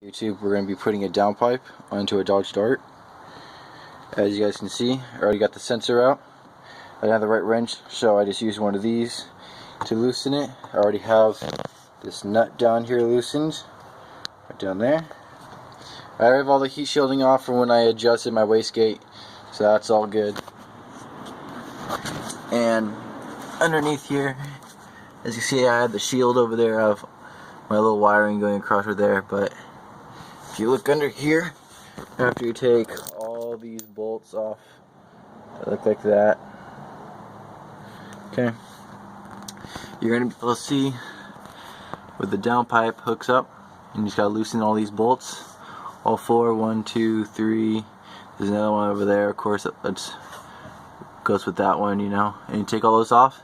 YouTube, we're going to be putting a downpipe onto a Dodge Dart. As you guys can see, I already got the sensor out. I didn't have the right wrench, so I just used one of these to loosen it. I already have this nut down here loosened, right down there. I have all the heat shielding off from when I adjusted my wastegate, so that's all good. And underneath here, as you see, I had the shield over there of my little wiring going across right there, but if you look under here, after you take all these bolts off, they look like that. Okay, you're going to be able to see where the downpipe hooks up, and you just got to loosen all these bolts. All four, 1, 2, 3. There's another one over there, of course, that goes with that one, you know. And you take all those off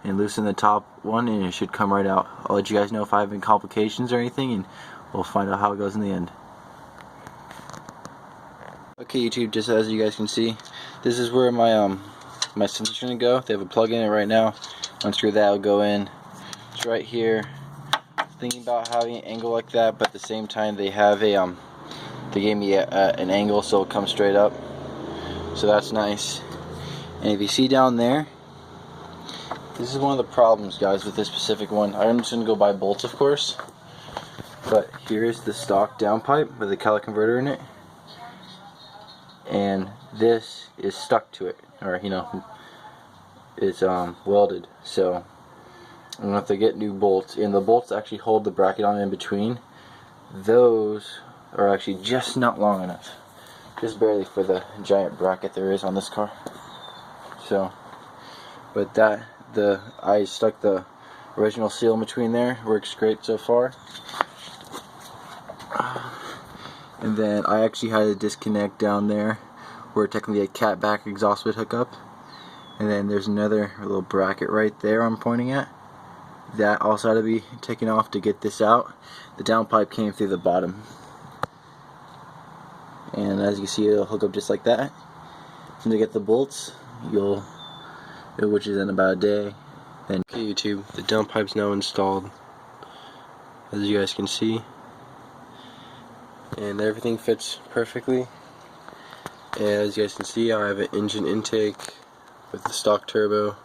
and loosen the top one, and it should come right out. I'll let you guys know if I have any complications or anything, and we'll find out how it goes in the end. Okay, YouTube, just as you guys can see, this is where my my sensor's gonna go. They have a plug in it right now. Unscrew that, will go in. It's right here. Thinking about having an angle like that, but at the same time they have a they gave me an angle so it'll come straight up. So that's nice. And if you see down there, this is one of the problems, guys, with this specific one. I'm just gonna go buy bolts, of course. But here's the stock downpipe with the catalytic converter in it. And this is stuck to it, or you know, it's welded. So I'm gonna have to get new bolts, and the bolts actually hold the bracket on in between. Those are actually just not long enough, just barely, for the giant bracket there is on this car. So, but I stuck the original seal in between there. Works great so far. And then I actually had a disconnect down there where technically a cat back exhaust would hook up. And then there's another little bracket right there I'm pointing at. That also had to be taken off to get this out. The downpipe came through the bottom. And as you can see, it'll hook up just like that. When you get the bolts, which is in about a day. Then, okay, YouTube, the downpipe's now installed, as you guys can see. And everything fits perfectly. And as you guys can see, I have an engine intake with the stock turbo,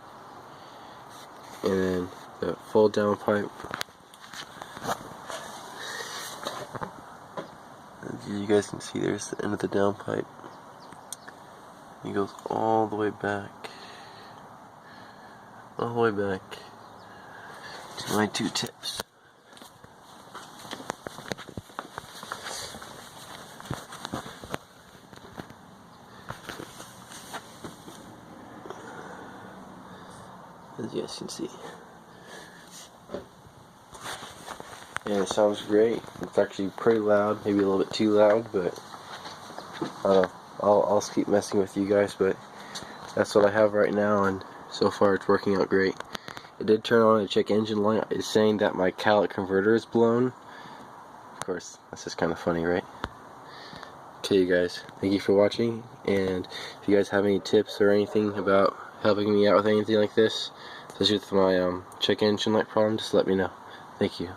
and then the full downpipe. As you guys can see, there's the end of the downpipe. It goes all the way back, to my two tips. As you guys can see. And it sounds great. It's actually pretty loud, maybe a little bit too loud, but I don't know. I'll keep messing with you guys, but that's what I have right now, and so far it's working out great. It did turn on a check engine light. It's saying that my catalytic converter is blown. Of course, that's just kind of funny, right? Okay, you guys, thank you for watching, and if you guys have any tips or anything about helping me out with anything like this, especially with my check engine light problem, just let me know. Thank you.